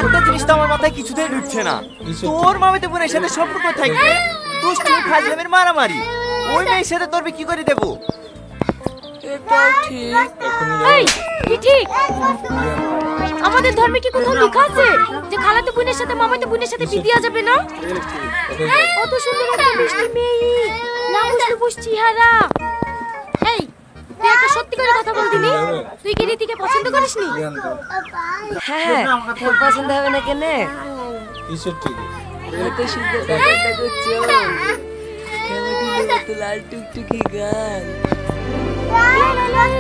একটা জিনিস তো আমার মাথায় কিছুতেই ঢুকছে না, তোর মামিতে বোনের সাথে সম্পর্ক থাকবে দুষ্টুমি ফাজলামের মারামারি, ওই মেয়ের সাথে তোর কি করে দেবো? এটাও ঠিক। এই কি ঠিক? আমাদের ধর্মে কি কোথাও লেখা আছে যে খালাতো বোনের সাথে মামাতো বোনের সাথে বিয়ে দেওয়া যাবে না? কত সুন্দর একটা মিষ্টি মেয়ে, না বুঝতে বুঝছি হারা। এই তুই একটা সত্যি করে কথা বল দিনি, তুই কি রীতিকে পছন্দ করিসনি? হ্যাঁ পছন্দ হবে না কেন? কিসের ঠিক? কত সুন্দর কথাটা করছো, কেমন তো লাল টুকটুকি গান,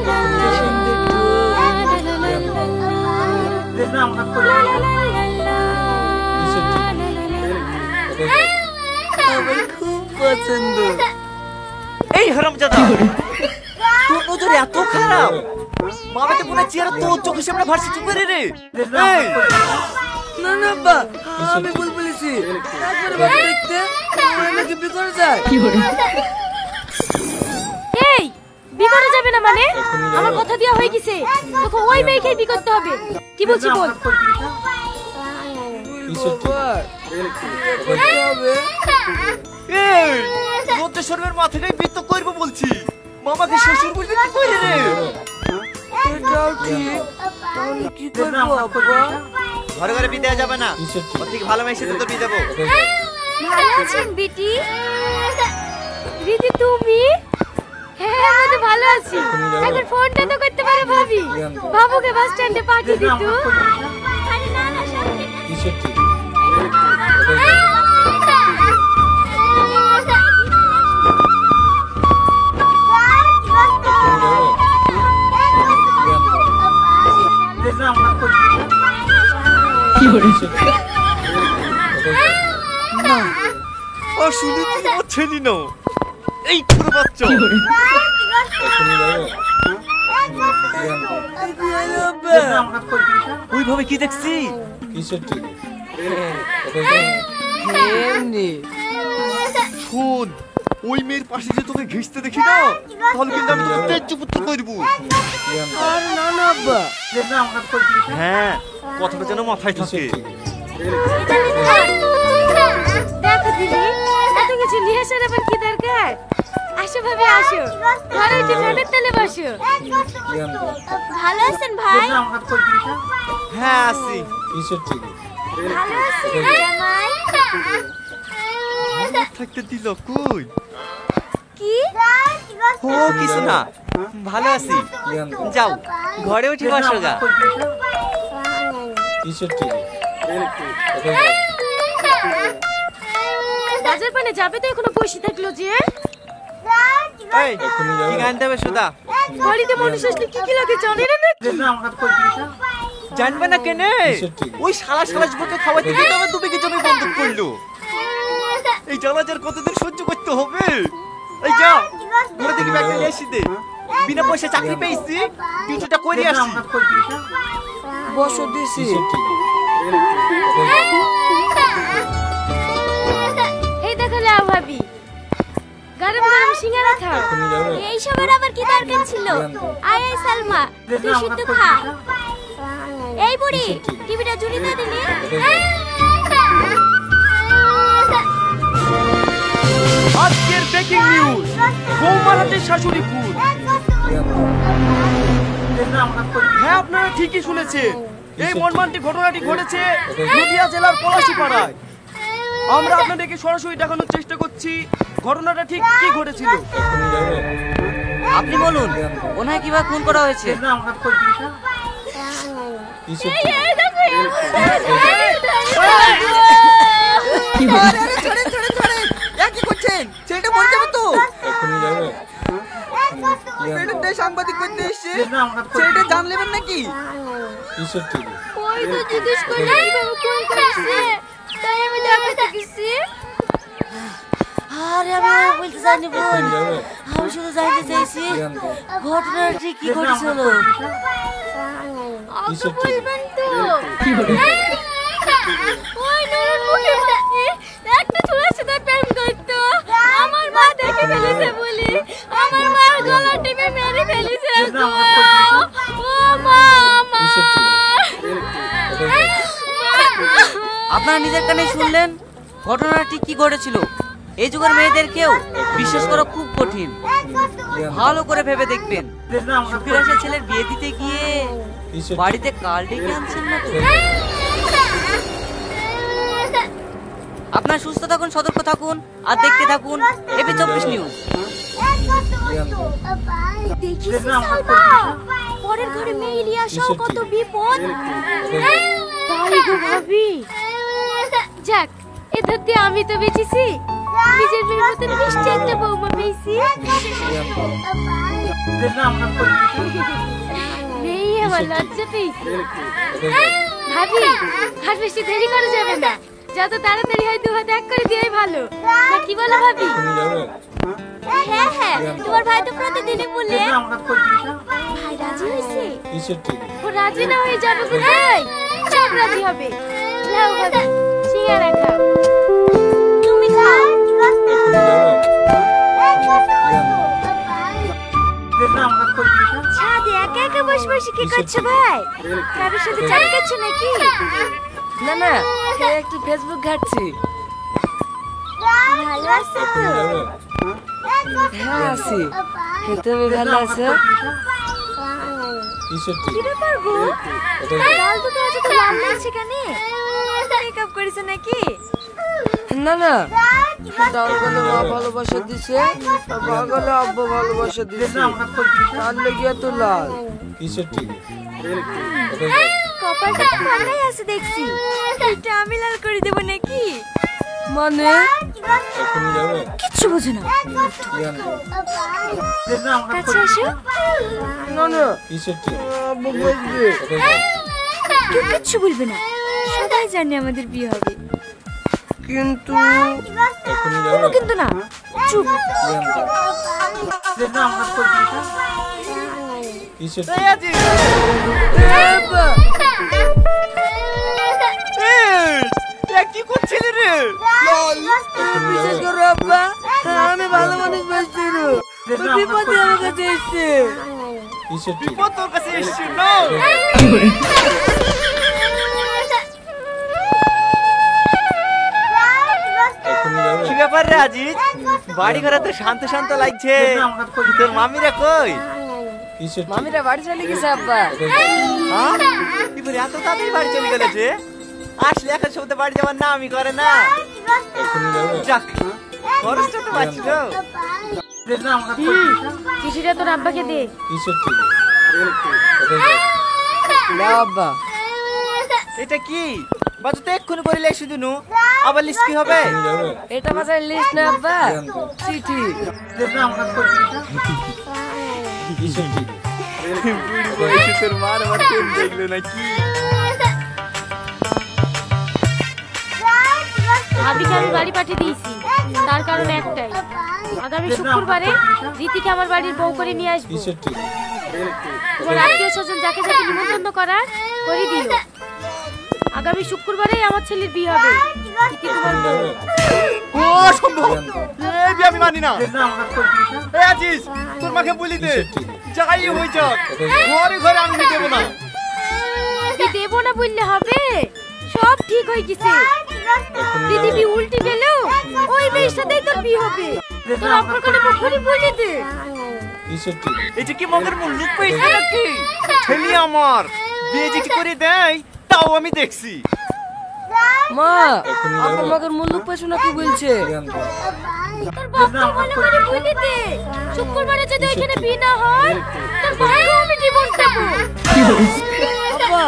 কত সুন্দর আমার খুব পছন্দ। এই হারামজাদা, তোর নজর এত খারাপ, মামাতে বোনের চেহারা তোর চোখের সামনে ভাসছে চুপ করে রে। এই না না আব্বা, আমি ভুল বলেছি, একবার বাবা দেখতে আমাকে বিয়ে করা যায়। এই বিয়ে করা যাবে না মানে? আমার কথা দেওয়া হয়ে গেছে, তোকে ওই মেয়েকে বিয়ে করতে হবে। কি বলছি বল? এই লজ্জা শরমের মাথাটাই বৃত্ত করবো বলছি, মামাকে শ্বশুর বুঝতে কি করে রে? এটাও ঠিক, তাহলে কি করবো আব্বা? ঘরে ঘরে বিয়ে দেওয়া যাবে না, ওর থেকে ভালো মেয়ের সাথে তো বিয়ে দেবো। ভালো আছেন বিটি? রীতি তুমি? হ্যাঁ আমি তো ভালো আছি, একবার ফোনটা তো করতে পারো ভাবি, বাবুকে বাস স্ট্যান্ডে পাঠিয়ে দিত। আরে না না সামনে কিসের ঠিক? না ও শুনি তুই ছেলি না, এই ছোট বাচ্চা ওইভাবে কি দেখছি? কিসের ঠিক? এমনি শোন, ওই মেয়ের পাশে যে তোকে ঘেঁষতে দেখি না, তাহলে কিন্তু আমি তোকে তেজপুত্র করবো। আর না না আব্বা। হ্যাঁ কথাটা যেন মাথায় থাকে। দেখো দিদি, এত কিছু নিয়ে আসার আবার কি দরকার? আসো ভাবে আসো, ঘরে উঠে ফ্যানের তলে বসো। ভালো আছেন ভাই? হ্যাঁ আছি। কিসের ঠিক? ভালো আছেন জামাই? থাকতে দিল কই? কি ও কিছু না, ভালো আছি। যাও ঘরে উঠে বসো গা। কিসের ঠিক? বাজার পানে যাবে তো এখনো বসে থাকলো যে? এই কি গান দেবে সুদা? বাড়িতে মানুষ আসলে কি কি লাগে জানে না নাকি? জানবে না কেন? ওই শালা শালা যুবকে খাওয়াতে গিয়ে তো আমার 2 বিঘে জমি বন্ধক করলো। এই জ্বালাজার কতদিন সহ্য করতে হবে? এই যা ঘরে থেকে ব্যাগটা নিয়ে এসে দে, বিনা পয়সা চাকরি পেয়েছি, ডিউটিটা করে আসি। বসো দিছি। এই দেখো লাও ভাবি, গরম গরম সিঙ্গারা খাও। এই সবের আবার কি দরকার ছিল? আয় আয় সালমা, তুই শুদ্ধ খা। এই বুড়ি টিভিটা ঝুলি দে দিনি। আজকের ব্রেকিং নিউজ, বৌমার হাতে শাশুড়ি খুন। হ্যাঁ আপনারা ঠিকই শুনেছেন, এই মর্মান্তিক ঘটনাটি ঘটেছে নদিয়া জেলার পলাশীপাড়ায়। আমরা আপনাদেরকে সরাসরি দেখানোর চেষ্টা করছি ঘটনাটা ঠিক কি ঘটেছিল। আপনি বলুন, ওনাকে কিভাবে খুন করা হয়েছে? সাংবাদিক করতে এসছে, সেটা জানলেন নাকি? ওই তো জিজ্ঞেস করলে কিভাবে খুন করেছে, তাই আমি দেখাতে গেছি। আরে আমি বলতে চাইনি বোন, আমি শুধু জানতে চাইছি ঘটনাটা ঠিক কি ঘটেছিল। আপনি বলবেন তো? ওই নুরুর মুখে একটা ছোড়ার সাথে প্রেম করতো, আমার মা দেখে ফেলেছে বলে আমার মার গলা টিপে মেরে ফেলেছে। ও মা, মা আপনারা নিজের কানে শুনলেন ঘটনাটি কি ঘটেছিল। এই যুগের মেয়েদেরকেও বিশ্বাস করা খুব কঠিন। ভালো করে ভেবে দেখবেন, সুখের আশা ছেলের বিয়ে দিতে গিয়ে বাড়িতে কাল ডেকে আনছেন না তো। আপনার সুস্থ থাকুন, সতর্ক থাকুন আর দেখতে থাকুন এবি 24 নিউজ। দেখিস সালমা, পরের ঘরে মেয়ে নিয়ে আসাও কত বিপদ। তাই গো ভাবি, যাক এদের দিয়ে আমি তো বেঁচেছি, নিজের মেয়ের মতন মিষ্টি একটা বৌমা পেয়েছি। মেয়ে আমার লজ্জা পেয়েছি। ভাবি আর বেশি দেরি করা যাবে না, যত তাড়াতাড়ি হয় দু হাত এক করে দেওয়াই ভালো, না কি বলো ভাবি? হ্যাঁ হ্যাঁ, তোমার ভাই তো প্রতিদিনই বলে। ভাই রাজি হয়েছে? ও রাজি না হয়ে যাবে কোথায়? সব রাজি হবে। লাও ভাবি, সিঙ্গারা খাও। তুমি খাও। ছাদে একা একা বসে বসে কি করছো ভাই? কারোর সাথে চাল খাচ্ছো নাকি? না না, একটু ফেসবুক ঘাটছি। ভালো আছো তো? হ্যাঁ আছি, তুমি ভালো আছো? কি ব্যাপার গো? গাল দুটো আজ তো লাল লাগছে কেন? মেকআপ করেছো নাকি? না না, ডাল গলে মা ভালোবাসা দিছে, বাগলে আব্বা ভালোবাসা দিছে, তার লেগে তো লাল। কপালটা তো ফাঁকাই আছে দেখছি, এটা আমি লাল করে দেবো নাকি? মানে কিচ্ছু বোঝো না। কাছে এসো। না না, আব্বা বলবে। কেউ কিচ্ছু বলবে না, সবাই জানে আমাদের বিয়ে হবে। কিন্তু কোনো কিন্তু না, চুপ। কি করছিলি রে? বিশেষ করে আব্বা, আমি ভালো মানুষ বলছি রে, বিপদে আমার কাছে এসছে। বিপদ তোর কাছে এসছে না? কি ব্যাপার রে আজিজ? বাড়ি ঘরে তো শান্ত শান্ত লাগছে, তোর মামিরা কই? মামিরা বাড়ি চলে গেছে আব্বা। হ্যাঁ? এবার এত তাড়াতাড়ি বাড়ি চলে গেলে যে? আসলে এখন সবতে বাড়ি যাওয়ার নামই করে না। যাক, খরচটা তো বাঁচল। চিঠিটা তোর আব্বাকে দে। না আব্বা, এটা কি বাজু তো এক্ষুনি করে লেখছি দিনু, আবার লিস্ট কি হবে? এটা বাজার লিস্ট না আব্বা, চিঠি। বুড়ি বয়সে তোর মার আমার প্রেম দেখলো নাকি? ভাবিকে আমি বাড়ি পাঠিয়ে দিয়েছি, তার কারণ একটাই, আগামী শুক্রবারে রীতিকে আমার বাড়ির বউ করে নিয়ে আসবো। তোমার আত্মীয় স্বজন যাকে যাকে নিমন্ত্রণ করার করে দিও। আগামী শুক্রবারে আমার ছেলের বিয়ে হবে, রীতি তোমার বউ। ও সম্ভব, এই বিয়ে আমি মানি না। এই আজিজ, তোর মাকে বলি দে, যাই হয়ে যাক, ঘরে ঘরে আমি দেবো না। তুই দেবো না বললে হবে? সব ঠিক হয়ে গেছে, পৃথিবী উল্টে গেলেও ওই মেয়ের সাথেই তোর বিয়ে হবে। তোর অপর করে মুখরি বলে দে। এটা কি মগের মুল্লুক পেয়েছে নাকি? ছেলে আমার বিয়ে যেটি করে দেয় তাও আমি দেখছি। মা, আব্বা মগের মুল্লুক পেছু নাকি বলছে? তোর বাপকে ভালো করে বলে দে, শুক্রবারে যদি এখানে বিয়ে না হয় তোর বাপকে আমি ডিভোর্স দেবো। আব্বা,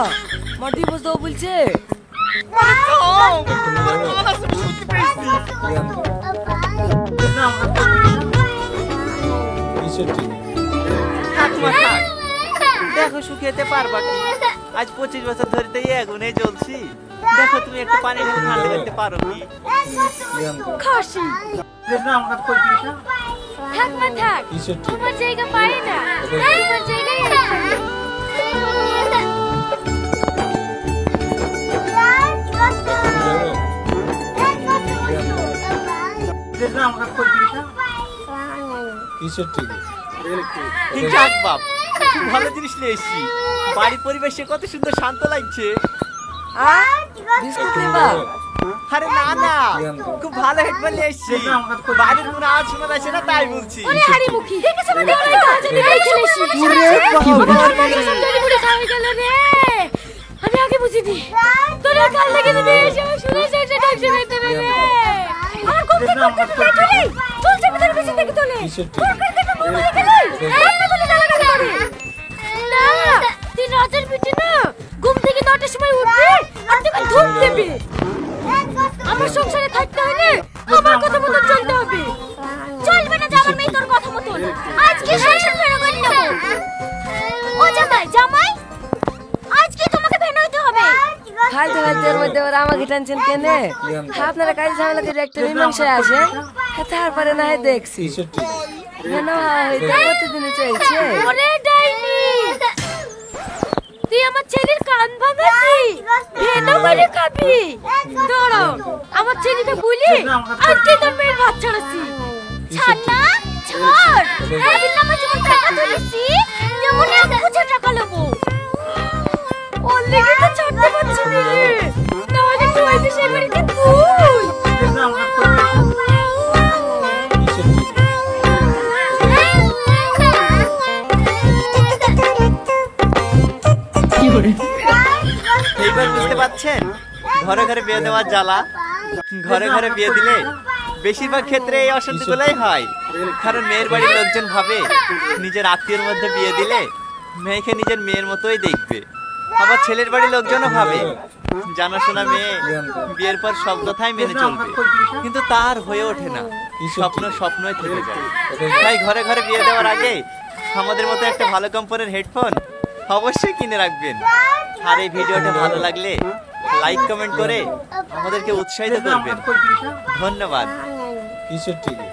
মা ডিভোর্স দেবো বলছে? থাক মা থাক, দেখো শুকিয়েতে পারবা কি? আজ 25 বছর ধরে তো এই আগুনে জ্বলছি, দেখো তুমি একটু পানি ঢেলে ঠান্ডা করতে পারো কি? খাসি থাক মা থাক, তোমার জায়গা পাই না, তোমার জায়গায় যাক বাপ, খুব ভালো জিনিস নিয়ে এসছি, বাড়ির পরিবেশে কত সুন্দর শান্ত লাগছে। বিস্কুট নেবা? আরে না না, খুব ভালো হেডফোন নিয়ে এসেছি। বাইরের কোনো আওয়াজ শোনা যাচ্ছে না, তাই বলছি। ওরে হাড়ি মুখি দেখেছ না দেখেছ না জানি এই খেলেছি আমি আগে বুঝিনি তোরা কাল থেকে দিবি এসে শুনে সেটা ডাকছে না রে আমার কোন থেকে তোলে চল যাবে তোর পিছন থেকে তোলে তোর কাছে তো মোবাইল গেলে একটা বলে লাগা করে না তুই রাতের পিঠে না ঘুম থেকে 9টার সময় উঠবি আর তোকে ধূপ দেবে আমার সংসারে থাকতে হলে আমার কথা মতো চলতে হবে চলবে না জামাই মেয়ে তোর কথা মতো আজকে সংসার ফেরা করে নেব ও জামাই আজকে তোমাকে বের হইতে হবে খাইতে খাইতে এর মধ্যে ওরা আমাকে টেনশন কেনে আপনারা কাজে ঝামেলা করে একটা মীমাংসায় আসে তারপরে না হয় দেখছি কেন হইতে কতদিনে চলছে ওরে ডাইনি তুই আমার ছেলের কান ভাঙাছি ভেনা মারে খাবি দাঁড়াও আমার ছেলেকে বলি আজকে তোর মেয়ের ভাত ছাড়াছি ছাড় না ছাড় এই নামে যেমন টাকা তুলেছি যেমন এক বুঝে টাকা নেবো ওর লেগে তো ছাড়তে পারছি না রে নাহলে তুই এই দেশের বাড়িতে তুই এইবার বুঝতে পারছেন ঘরে ঘরে বিয়ে দেওয়ার জ্বালা। ঘরে ঘরে বিয়ে দিলে বেশিরভাগ ক্ষেত্রে এই অশান্তিগুলোই হয়, কারণ মেয়ের বাড়ির লোকজন ভাবে নিজের আত্মীয়ের মধ্যে বিয়ে দিলে মেয়েকে নিজের মেয়ের মতোই দেখবে, আবার ছেলের বাড়ির লোকজনও ভাবে জানাশোনা মেয়ে বিয়ের পর সব কথাই মেনে চলবে, কিন্তু তার হয়ে ওঠে না, স্বপ্ন স্বপ্নই থেকে যায়। তাই ঘরে ঘরে বিয়ে দেওয়ার আগে আমাদের মতো একটা ভালো কোম্পানির হেডফোন অবশ্যই কিনে রাখবেন। আর এই ভিডিওটা ভালো লাগলে লাইক কমেন্ট করে আমাদেরকে উৎসাহিত করবেন। ধন্যবাদ। কিসের টিভি?